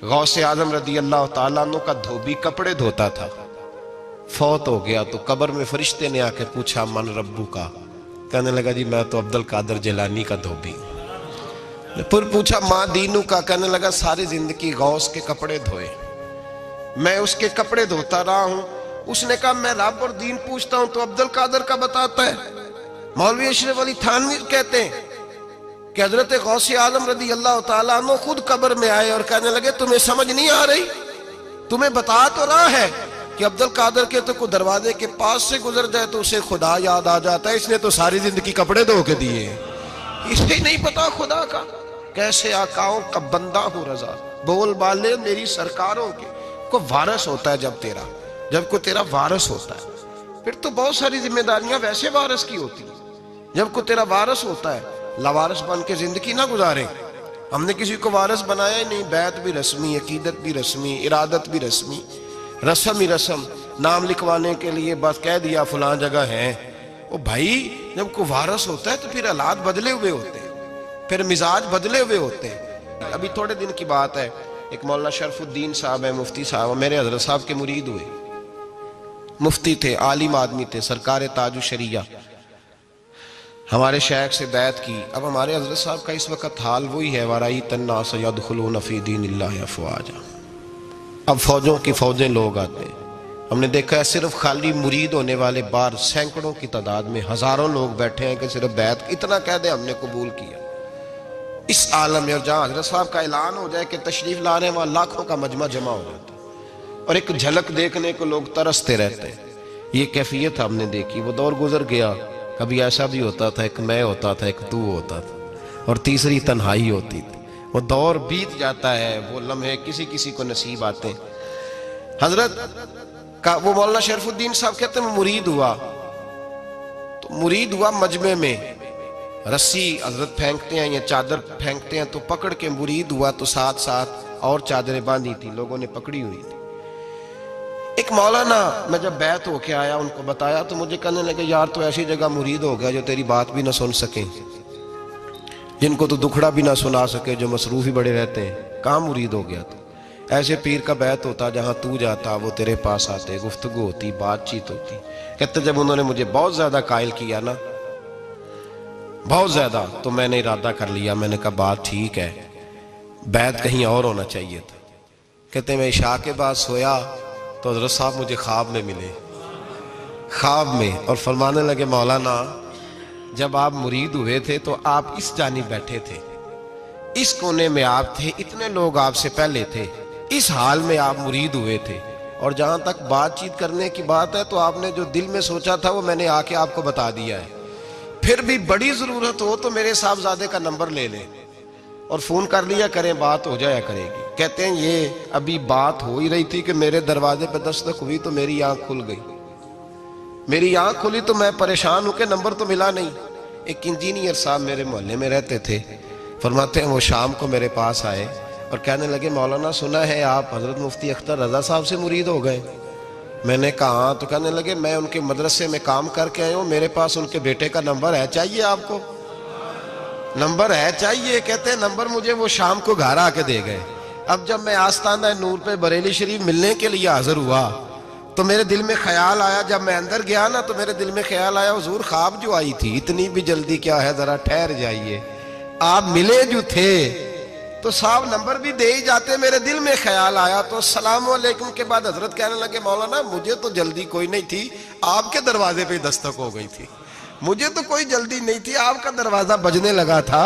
गौसे आजम रदी अल्लाह ताला अन्हु का धोबी कपड़े धोता था, फौत हो गया तो कब्र में फरिश्ते ने आके पूछा मन रब्बू का, कहने लगा जी मैं तो अब्दुल कादर जिलानी का धोबी। फिर पूछा माँ दीनू का, कहने लगा सारी जिंदगी गौस के कपड़े धोए, मैं उसके कपड़े धोता रहा हूं। उसने कहा मैं रब और दीन पूछता हूं तो अब्दुल कादर का बताता है। मौलवी अशरफ अली थानवी कहते हैं कि हजरत गौसे आजम रदी अल्लाह ताला अन्हु खुद कब्र में आए और कहने लगे तुम्हें समझ नहीं आ रही, तुम्हें बता तो रहा है कि अब्दुल कादर के तो कोई दरवाजे के पास से गुजर जाए तो उसे खुदा याद आ जाता है, इसने तो सारी जिंदगी कपड़े धो के दिए, इसे नहीं पता खुदा का। कैसे आकाओं का बंदा हूं रजा, बोल बाले मेरी सरकारों के। को वारस होता है जब कोई तेरा वारस होता है फिर तो बहुत सारी जिम्मेदारियां वैसे वारस की होती है। जब कोई तेरा वारस होता है लावारस बन के जिंदगी ना गुजारे। हमने किसी को वारस बनाया ही नहीं, बैत भी रस्मी, अकीदत भी रस्मी, इरादत भी रस्मी, रस्म ही रस्म, नाम लिखवाने के लिए बस कह दिया फलां जगह है। ओ भाई जब कोई वारस होता है तो फिर हालात बदले हुए होते हैं, फिर मिजाज बदले हुए होते हैं। अभी थोड़े दिन की बात है, एक मौलाना शरफुद्दीन साहब है, मुफ्ती साहब, मेरे हजरत साहब के मुरीद हुए, मुफ्ती थे, आलिम आदमी थे, सरकार ताजु शरिया, हमारे शेख से बैत की। अब हमारे हजरत साहब का इस वक्त हाल वही है, वराई तन्ना सयदखुलून फी दीनिल्लाहि अफवाजा। अब फौजों की फौजें लोग आते हैं, हमने देखा है सिर्फ खाली मुरीद होने वाले बाहर सैकड़ों की तादाद में हजारों लोग बैठे हैं कि सिर्फ बैत इतना कह दे हमने कबूल किया। इस आलम में और जहां हजरत साहब का ऐलान हो जाए कि तशरीफ ला रहे हैं, वहां लाखों का मजमा जमा हो जाता है और एक झलक देखने को लोग तरसते रहते हैं। ये कैफियत हमने देखी, वो दौर गुजर गया। कभी ऐसा भी होता था, एक मैं होता था, एक तू होता था और तीसरी तन्हाई होती थी। वो दौर बीत जाता है, वो लम्हे किसी किसी को नसीब आते हैं। हजरत का वो मौलाना शरफुद्दीन साहब कहते हैं मुरीद हुआ, तो मुरीद हुआ मजमे में रस्सी हजरत फेंकते हैं या चादर फेंकते हैं तो पकड़ के मुरीद हुआ, तो साथ साथ और चादरें बांधी थी, लोगों ने पकड़ी हुई थी। एक मौलाना मैं जब बैत होके आया उनको बताया तो मुझे कहने लगे यार तो ऐसी जगह मुरीद हो गया जो तेरी बात भी ना सुन सके, जिनको तो दुखड़ा भी ना सुना सके, जो मसरूफ ही बड़े रहते हैं, कहाँ मुरीद हो गया। तो ऐसे पीर का बैत होता जहां तू जाता वो तेरे पास आते, गुफ्तगू होती, बातचीत होती। कहते जब उन्होंने मुझे बहुत ज्यादा कायल किया ना, बहुत ज्यादा, तो मैंने इरादा कर लिया, मैंने कहा बात ठीक है, बैत कहीं और होना चाहिए था। कहते मैं इशा के बाद सोया तो हजरत साहब मुझे ख्वाब में मिले, ख्वाब में, और फरमाने लगे मौलाना जब आप मुरीद हुए थे तो आप इस जानिब बैठे थे, इस कोने में आप थे, इतने लोग आपसे पहले थे, इस हाल में आप मुरीद हुए थे, और जहां तक बातचीत करने की बात है तो आपने जो दिल में सोचा था वो मैंने आके आपको बता दिया है। फिर भी बड़ी जरूरत हो तो मेरे साहबजादे का नंबर ले लें और फोन कर लिया करें, बात हो जाया करेगी। कहते हैं ये अभी बात हो ही रही थी कि मेरे दरवाजे पर दस्तक हुई तो मेरी आंख खुल गई, मेरी आंख खुली तो मैं परेशान हूं कि नंबर तो मिला नहीं। एक इंजीनियर साहब मेरे मोहल्ले में रहते थे, फरमाते हैं वो शाम को मेरे पास आए और कहने लगे मौलाना सुना है आप हजरत मुफ्ती अख्तर रजा साहब से मुरीद हो गए। मैंने कहा हाँ, तो कहने लगे मैं उनके मदरसे में काम करके आया हूँ, मेरे पास उनके बेटे का नंबर है, चाहिए आपको? नंबर है चाहिए? कहते हैं नंबर मुझे वो शाम को घर आके दे गए। अब जब मैं आस्ताना नूर पे बरेली शरीफ मिलने के लिए हाजिर हुआ तो मेरे दिल में ख्याल आया, जब मैं अंदर गया ना तो मेरे दिल में ख्याल आया हुजूर ख्वाब जो आई थी इतनी भी जल्दी क्या है, जरा ठहर जाइए, आप मिले जो थे तो साहब नंबर भी दे ही जाते। मेरे दिल में ख्याल आया तो अस्सलाम वालेकुम के बाद हजरत कहने लगे मौलाना मुझे तो जल्दी कोई नहीं थी, आपके दरवाजे पे दस्तक हो गई थी, मुझे तो कोई जल्दी नहीं थी, आपका दरवाजा बजने लगा था,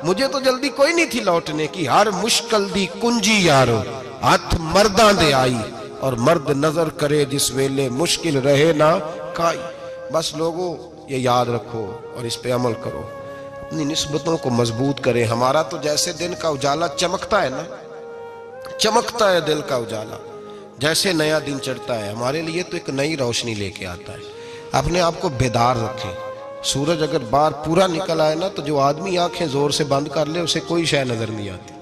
मुझे तो जल्दी कोई नहीं थी लौटने की। हर मुश्किल दी कुंजी यारो हथ मर्दां दे आई, और मर्द नजर करे जिस वेले मुश्किल रहे ना काई। बस लोगों ये याद रखो और इस पे अमल करो, अपनी निस्बतों को मजबूत करें। हमारा तो जैसे दिन का उजाला चमकता है ना, चमकता है दिल का उजाला, जैसे नया दिन चढ़ता है हमारे लिए तो एक नई रोशनी लेके आता है। अपने आप को बेदार रखें। सूरज अगर बाहर पूरा निकल आए ना तो जो आदमी आंखें जोर से बंद कर ले उसे कोई शय नजर नहीं आती,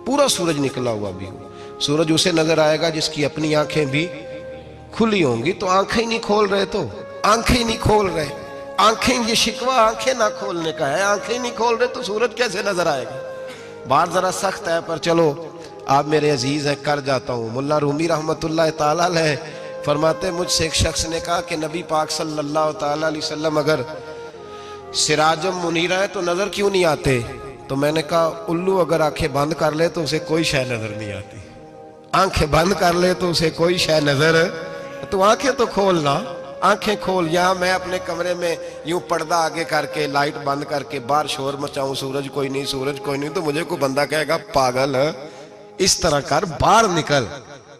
पूरा सूरज निकला हुआ भी हो। सूरज उसे नजर आएगा जिसकी अपनी आंखें भी खुली होंगी। तो आंखें ही नहीं खोल रहे, तो आंखें ही नहीं खोल रहे, आंखें, ये शिकवा आंखें ना खोलने का है, आंखें ही नहीं खोल रहे तो सूरज कैसे नजर आएगा। बात जरा सख्त है पर चलो आप मेरे अजीज हैं, कर जाता हूँ। मुल्ला रूमी रहमतुल्लाह ताला अलैह फरमाते, मुझसे एक शख्स ने कहा कि नबी पाक सल्लल्लाहु ताला अलैहि वसल्लम अगर सिराजम मुनीरा है तो नजर क्यों नहीं आते? तो मैंने कहा, उल्लू अगर आंखें बंद कर ले तो उसे कोई शय नजर नहीं आती। आंखें बंद कर ले तो उसे कोई शय नजर, तो आंखें तो खोलना, आंखें खोल। यहाँ मैं अपने कमरे में यूं पर्दा आगे करके लाइट बंद करके बाहर शोर मचाऊं, सूरज कोई नहीं, सूरज कोई नहीं, तो मुझे कोई बंदा कहेगा पागल इस तरह कर, बाहर निकल,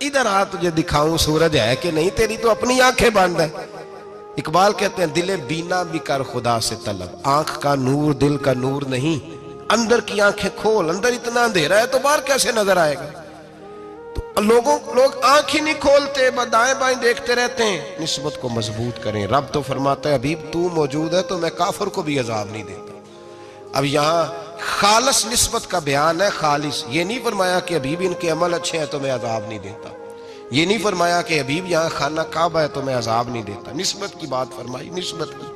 इधर आ, तुझे दिखाऊं सूरज है कि नहीं, तेरी तो अपनी आंखें बंद है। इकबाल कहते हैं, दिले बीना भी कर खुदा से तलब, आंख का नूर दिल का नूर नहीं, अंदर की आंखें खोल। अंदर इतना अंधेरा है तो बाहर कैसे नजर आएगा? तो लोग आंख ही नहीं खोलते, दाएं बाएं देखते रहते हैं। निस्बत को मजबूत करें। रब तो फरमाता है, हबीब तू मौजूद है तो मैं काफिर को भी अजाब नहीं देता। अब यहाँ खालिस निस्बत का बयान है, खालिस। ये नहीं फरमाया कि हबीब इनके अमल अच्छे हैं तो मैं अजाब नहीं देता। ये नहीं फरमाया कि हबीब यहाँ खाना काबा है तो मैं अजाब नहीं देता। निस्बत की बात फरमाई, निस्बत की।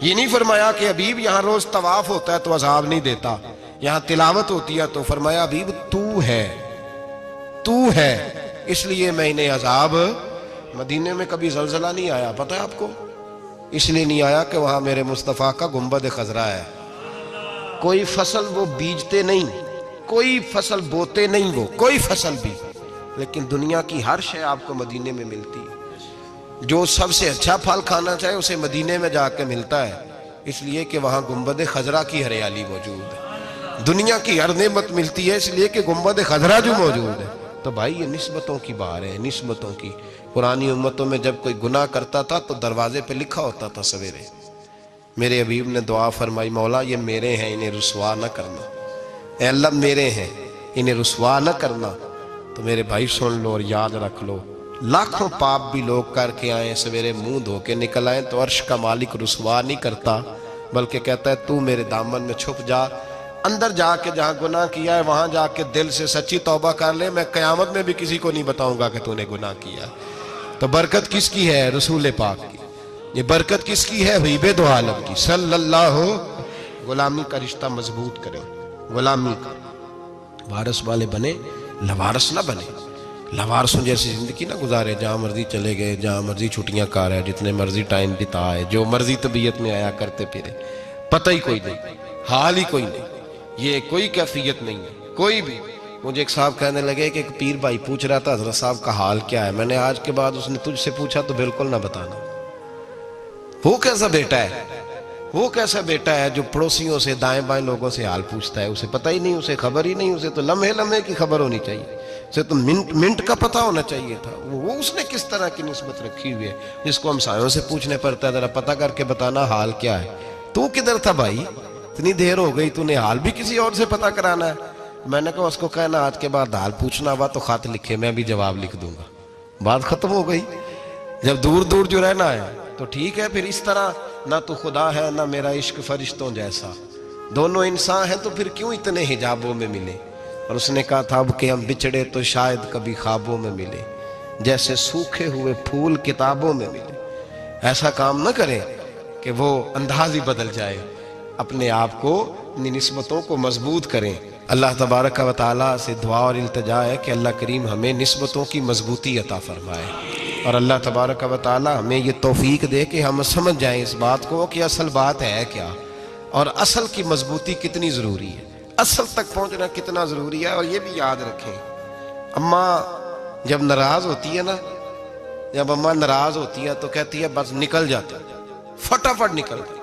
ये नहीं फरमाया कि हबीब यहाँ रोज तवाफ होता है तो अजाब नहीं देता। यहाँ तिलावत होती है तो फरमाया, हबीब तू है, तू है, इसलिए मैं इन्हें अजाब। मदीने में कभी जलजला नहीं आया, पता है आपको? इसलिए नहीं आया कि वहां मेरे मुस्तफा का गुंबद खजरा है। कोई फसल वो बीजते नहीं, कोई फसल बोते नहीं, वो कोई फसल भी, लेकिन दुनिया की हर शय आपको मदीने में मिलती है। जो सबसे अच्छा फल खाना चाहे उसे मदीने में जाके मिलता है, इसलिए कि वहां गुंबद खजरा की हरियाली मौजूद है। दुनिया की हर नेमत मिलती है इसलिए कि गुंबद खजरा जो मौजूद है। तो भाई ये निस्बतों की बात है, निस्बतों की। पुरानी उम्मतों में जब कोई गुनाह करता था तो दरवाजे पे लिखा होता था सवेरे, मेरे हबीब ने दुआ फरमाई, मौला ये मेरे हैं, इन्हें रुसवा न करना। ऐ अल्लाह मेरे हैं, इन्हें रुसवा न करना। तो मेरे भाई सुन लो और याद रख लो, लाखों पाप भी लोग करके आए, सवेरे मुंह धो के निकल आए तो अर्श का मालिक रुसवा नहीं करता, बल्कि कहता है तू मेरे दामन में छुप जा, अंदर जाके जहां गुनाह किया है वहां जाके दिल से सच्ची तौबा कर ले, मैं कयामत में भी किसी को नहीं बताऊंगा कि तूने गुनाह किया। तो बरकत किसकी है? रसूल पाक की। ये बरकत किसकी है? हबीब दो आलम की सल्लल्लाहु। गुलामी का रिश्ता मजबूत करें, गुलामी का वारस वाले बने, लवारस ना बने। लवारसों जैसी जिंदगी ना गुजारे, जहां मर्जी चले गए, जहां मर्जी छुट्टियां कार है, जितने मर्जी टाइम बिताए, जो मर्जी तबीयत में आया करते फिरे, पता ही कोई नहीं, हाल ही कोई नहीं, ये कोई कैफियत नहीं है कोई भी। मुझे एक साहब कहने लगे कि एक पीर भाई पूछ रहा था हजरत साहब का हाल क्या है। मैंने आज के बाद उसने तुझसे पूछा तो बिल्कुल ना बताना। वो कैसा बेटा है, वो कैसा बेटा है जो पड़ोसियों से दाएं बाएं लोगों से हाल पूछता है? उसे पता ही नहीं, उसे खबर ही नहीं, उसे तो लम्हे लम्हे की खबर होनी चाहिए, उसे तो मिनट मिनट का पता होना चाहिए था। वो उसने किस तरह की निस्बत रखी हुई है जिसको हम सायों से पूछने पड़ता है, जरा पता करके बताना हाल क्या है। तू किधर था भाई, इतनी देर हो गई, तूने हाल भी किसी और से पता कराना है? मैंने कहा उसको कहना आज के बाद हाल पूछना हुआ तो खत लिखे, मैं भी जवाब लिख दूंगा, बात खत्म हो गई। जब दूर दूर जो रहना है तो ठीक है, फिर इस तरह ना तो खुदा है ना मेरा इश्क फरिश्तों जैसा, दोनों इंसान हैं तो फिर क्यों इतने हिजाबों में मिले। और उसने कहा था अब कि हम बिछड़े तो शायद कभी ख्वाबों में मिले, जैसे सूखे हुए फूल किताबों में मिले। ऐसा काम न करें कि वो अंदाज ही बदल जाए, अपने आप को, अपनी निस्बतों को मजबूत करें। अल्लाह तबारक व तआला से दुआ और इल्तिजा है कि अल्लाह करीम हमें निस्बतों की मजबूती अता फरमाए, और अल्लाह तबारक व तआला हमें ये तौफीक दे कि हम समझ जाएं इस बात को कि असल बात है क्या, और असल की मजबूती कितनी ज़रूरी है, असल तक पहुंचना कितना ज़रूरी है। और ये भी याद रखें, अम्मा जब नाराज़ होती है ना, जब अम्मा नाराज़ होती है तो कहती है बस निकल जाते, फटाफट निकल गई,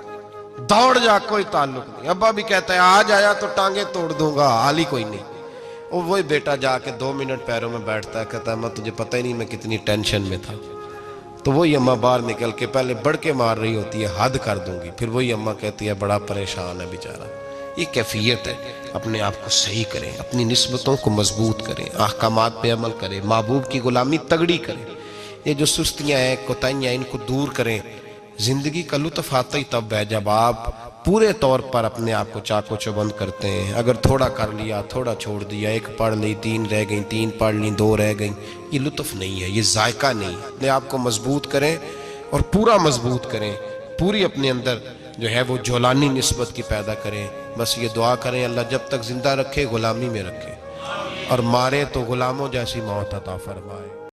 दौड़ जा, कोई ताल्लुक नहीं। अब्बा भी कहता है आज आया तो टांगे तोड़ दूंगा, हाल ही कोई नहीं। और वही बेटा जाके 2 मिनट पैरों में बैठता है, कहता है मैं तुझे पता ही नहीं मैं कितनी टेंशन में था। तो वही अम्मा बाहर निकल के पहले बढ़ के मार रही होती है, हद कर दूंगी, फिर वही अम्मा कहती है बड़ा परेशान है बेचारा। ये कैफियत है, अपने आप को सही करें, अपनी निस्बतों को मजबूत करें, अहकामात पे अमल करें, महबूब की गुलामी तगड़ी करें। ये जो सुस्तियाँ हैं, कोताहियाँ, इनको दूर करें। जिंदगी का लुत्फ आता ही तब है जब आप पूरे तौर पर अपने आप को चाको चौबंद करते हैं। अगर थोड़ा कर लिया, थोड़ा छोड़ दिया, 1 पढ़ ली, 3 रह गई, 3 पढ़ ली, 2 रह गई, ये लुत्फ नहीं है, ये जायका नहीं। अपने आप को मजबूत करें और पूरा मजबूत करें, पूरी अपने अंदर जो है वो जौलानी निस्बत की पैदा करें। बस ये दुआ करें अल्लाह जब तक जिंदा रखे गुलामी में रखे। और मारे तो गुलामों जैसी मौत अता फरमाए।